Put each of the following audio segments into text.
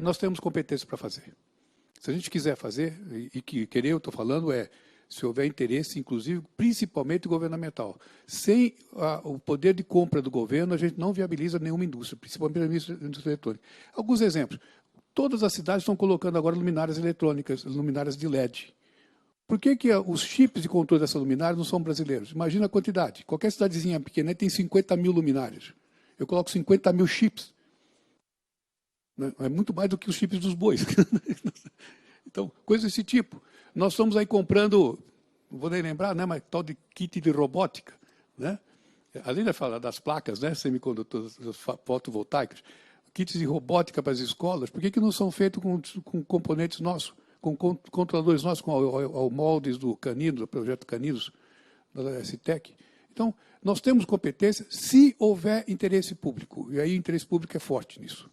nós temos competência para fazer. Se a gente quiser fazer, e que querer, eu estou falando, se houver interesse, inclusive, principalmente governamental. Sem o poder de compra do governo, a gente não viabiliza nenhuma indústria, principalmente a indústria eletrônica. Alguns exemplos. Todas as cidades estão colocando agora luminárias eletrônicas, luminárias de LED. Por que os chips de controle dessas luminárias não são brasileiros? Imagina a quantidade. Qualquer cidadezinha pequena tem 50 mil luminárias. Eu coloco 50 mil chips. É muito mais do que os chips dos bois. Então, coisa desse tipo. Nós estamos aí comprando, não vou nem lembrar, né, mas tal de kit de robótica, né? Além de falar das placas, né, semicondutores fotovoltaicos, kits de robótica para as escolas, por que não são feitos com componentes nossos, com controladores nossos, com moldes do Caninos, do projeto Caninos, da STEC? Então, nós temos competência se houver interesse público, e aí o interesse público é forte nisso.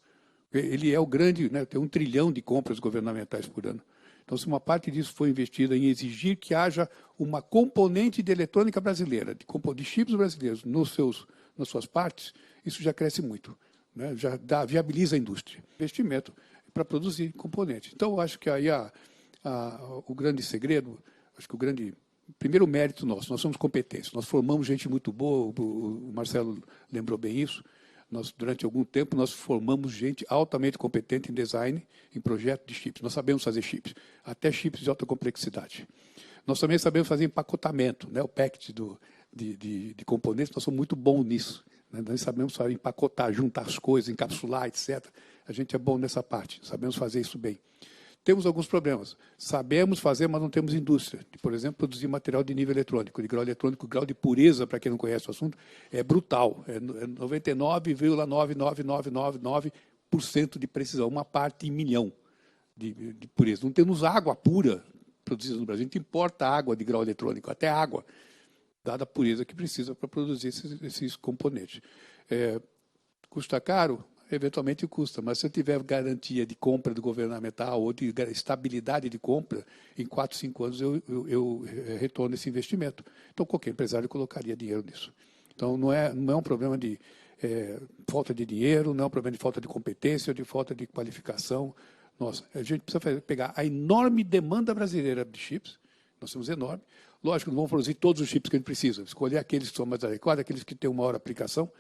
Ele é o grande, né, tem 1 trilhão de compras governamentais por ano. Então, se uma parte disso for investida em exigir que haja uma componente de eletrônica brasileira, de chips brasileiros nas suas partes, isso já cresce muito, né? Já viabiliza a indústria. Investimento para produzir componentes. Então, eu acho que aí o grande segredo, acho que o primeiro mérito nosso, nós somos competentes, nós formamos gente muito boa, o Marcelo lembrou bem isso. Durante algum tempo, nós formamos gente altamente competente em design, em projeto de chips. Nós sabemos fazer chips, até chips de alta complexidade. Nós também sabemos fazer empacotamento, né? O package de componentes, nós somos muito bons nisso, né? Nós sabemos empacotar, juntar as coisas, encapsular, etc. A gente é bom nessa parte, sabemos fazer isso bem. Temos alguns problemas. Sabemos fazer, mas não temos indústria. Por exemplo, produzir material de nível eletrônico, de grau eletrônico, o grau de pureza, para quem não conhece o assunto, é brutal. É 99,99999% de precisão, uma parte em milhão de pureza. Não temos água pura produzida no Brasil. A gente importa água de grau eletrônico, até água, dada a pureza que precisa para produzir esses componentes. Custa caro? Eventualmente custa, mas se eu tiver garantia de compra do governamental ou de estabilidade de compra, em 4, 5 anos eu retorno esse investimento. Então, qualquer empresário colocaria dinheiro nisso. Então, não é um problema de falta de dinheiro, não é um problema de falta de competência ou de falta de qualificação. Nossa, a gente precisa pegar a enorme demanda brasileira de chips, nós temos enorme. Lógico, não vamos produzir todos os chips que a gente precisa, escolher aqueles que são mais adequados, aqueles que têm uma maior aplicação,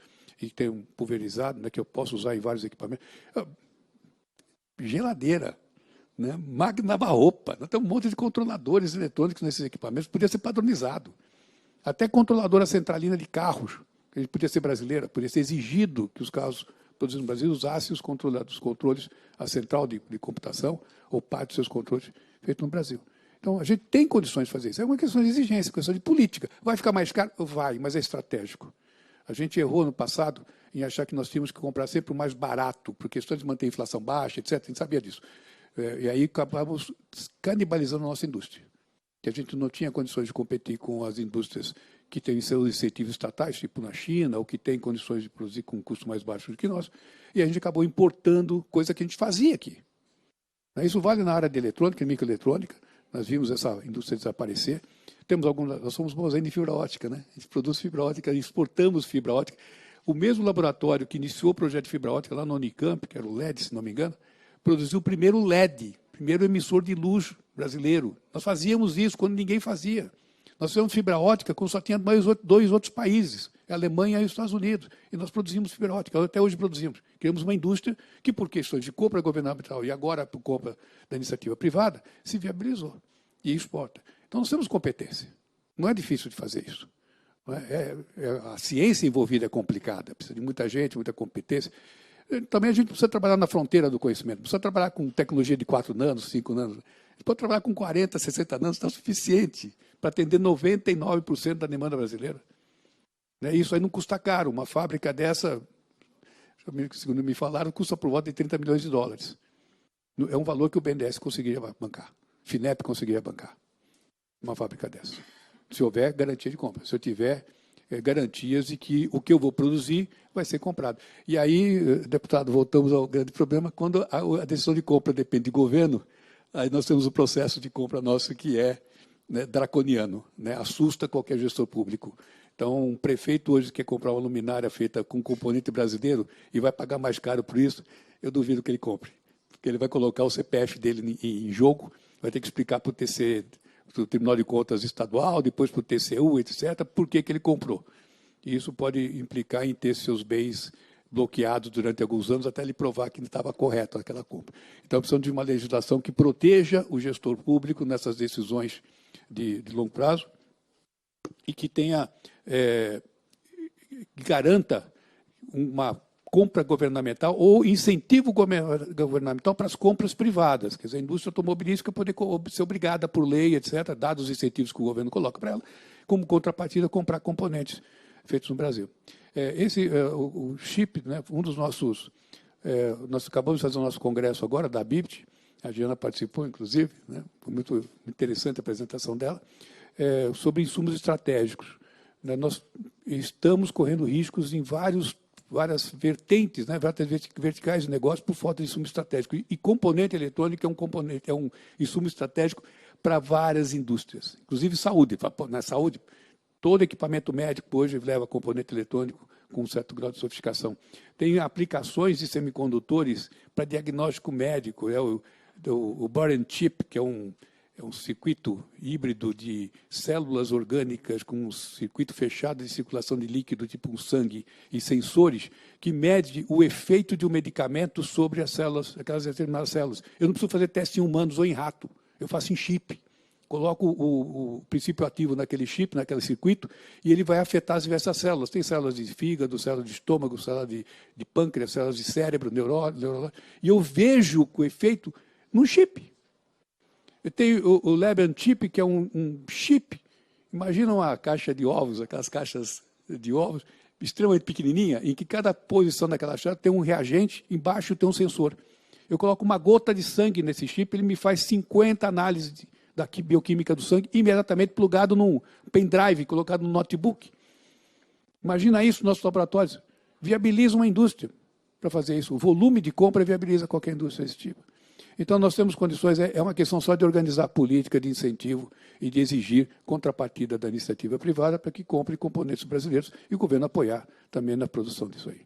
e tem um pulverizado, né, que eu posso usar em vários equipamentos. Geladeira, né, máquina de lavar roupa. Nós temos um monte de controladores eletrônicos nesses equipamentos, podia ser padronizado. Até controladora centralina de carros, que podia ser brasileira, podia ser exigido que os carros produzidos no Brasil usassem os controles, a central de computação, ou parte dos seus controles, feito no Brasil. Então, a gente tem condições de fazer isso. É uma questão de exigência, questão de política. Vai ficar mais caro? Vai, mas é estratégico. A gente errou no passado em achar que nós tínhamos que comprar sempre o mais barato, por questões de manter a inflação baixa, etc. A gente sabia disso. E aí acabamos canibalizando a nossa indústria. Que a gente não tinha condições de competir com as indústrias que têm seus incentivos estatais, tipo na China, ou que têm condições de produzir com um custo mais baixo do que nós, e a gente acabou importando coisa que a gente fazia aqui. Isso vale na área de eletrônica e microeletrônica. Nós vimos essa indústria desaparecer. Nós somos bons ainda em fibra ótica, né? A gente produz fibra ótica, exportamos fibra ótica. O mesmo laboratório que iniciou o projeto de fibra ótica lá no Unicamp, que era o LED, se não me engano, produziu o primeiro LED, primeiro emissor de luz brasileiro. Nós fazíamos isso quando ninguém fazia. Nós fizemos fibra ótica quando só tinha mais 2 outros países, a Alemanha e os Estados Unidos. E nós produzimos fibra ótica, até hoje produzimos. Criamos uma indústria que, por questões de compra governamental e agora por compra da iniciativa privada, se viabilizou e exporta. Então, nós temos competência. Não é difícil de fazer isso. A ciência envolvida é complicada, precisa de muita gente, muita competência. Também a gente precisa trabalhar na fronteira do conhecimento, precisa trabalhar com tecnologia de 4 nanos, 5 nanos. A gente pode trabalhar com 40, 60 nanos, está suficiente para atender 99% da demanda brasileira. Isso aí não custa caro. Uma fábrica dessa, segundo me falaram, custa por volta de 30 milhões de dólares. É um valor que o BNDES conseguiria bancar, FINEP conseguiria bancar. Uma fábrica dessa. Se houver garantia de compra, se eu tiver garantias de que o que eu vou produzir vai ser comprado. E aí, deputado, voltamos ao grande problema, quando a decisão de compra depende do governo, aí nós temos o processo de compra nosso que é, né, draconiano, né, assusta qualquer gestor público. Então, um prefeito hoje quer comprar uma luminária feita com componente brasileiro e vai pagar mais caro por isso, eu duvido que ele compre. porque ele vai colocar o CPF dele em jogo, vai ter que explicar para o TC, para o Tribunal de Contas Estadual, depois para o TCU, etc., por que ele comprou. E isso pode implicar em ter seus bens bloqueados durante alguns anos, até ele provar que estava correto aquela compra. Então, precisamos de uma legislação que proteja o gestor público nessas decisões de longo prazo e que tenha, que garanta uma compra governamental ou incentivo governamental para as compras privadas. Quer dizer, a indústria automobilística poder ser obrigada por lei, etc., dados os incentivos que o governo coloca para ela, como contrapartida, comprar componentes feitos no Brasil. O chip, né, um dos nossos... nós acabamos de fazer o nosso congresso agora, da BIPT, a Giana participou, inclusive, né, foi muito interessante a apresentação dela, sobre insumos estratégicos. Nós estamos correndo riscos em várias vertentes, né, várias verticais de negócio por falta de insumo estratégico. E componente eletrônico é um insumo estratégico para várias indústrias, inclusive saúde. Na saúde, todo equipamento médico hoje leva componente eletrônico com um certo grau de sofisticação. Tem aplicações de semicondutores para diagnóstico médico, o Bar and Chip, que é um circuito híbrido de células orgânicas com um circuito fechado de circulação de líquido, tipo um sangue, e sensores, que mede o efeito de um medicamento sobre as células, aquelas determinadas células. Eu não preciso fazer teste em humanos ou em rato, eu faço em chip. Coloco o princípio ativo naquele chip, naquele circuito, e ele vai afetar as diversas células. Tem células de fígado, células de estômago, células de pâncreas, células de cérebro, neurônio, e eu vejo o efeito num chip. Eu tenho o Lab and Chip, que é um chip. Imagina uma caixa de ovos, aquelas caixas de ovos, extremamente pequenininha, em que cada posição daquela chave tem um reagente, embaixo tem um sensor. Eu coloco uma gota de sangue nesse chip, ele me faz 50 análises da bioquímica do sangue, imediatamente plugado num pendrive, colocado no notebook. Imagina isso nos nossos laboratórios. Viabiliza uma indústria para fazer isso. O volume de compra viabiliza qualquer indústria desse tipo. Então, nós temos condições, é uma questão só de organizar a política de incentivo e de exigir contrapartida da iniciativa privada para que compre componentes brasileiros e o governo apoiar também na produção disso aí.